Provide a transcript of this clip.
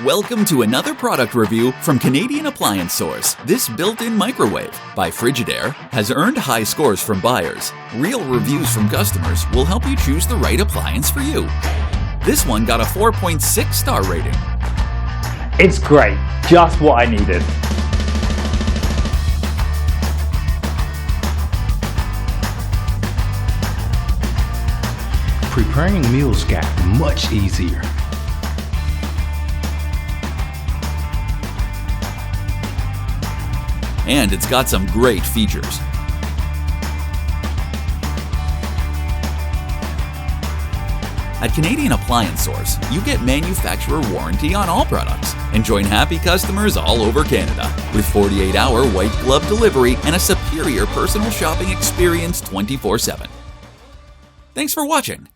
Welcome to another product review from Canadian Appliance Source. This built-in microwave by Frigidaire has earned high scores from buyers. Real reviews from customers will help you choose the right appliance for you. This one got a 4.6 star rating. It's great, just what I needed. Preparing meals got much easier. And it's got some great features. At Canadian Appliance Source, you get manufacturer warranty on all products and join happy customers all over Canada with 48-hour white glove delivery and a superior personal shopping experience 24/7. Thanks for watching.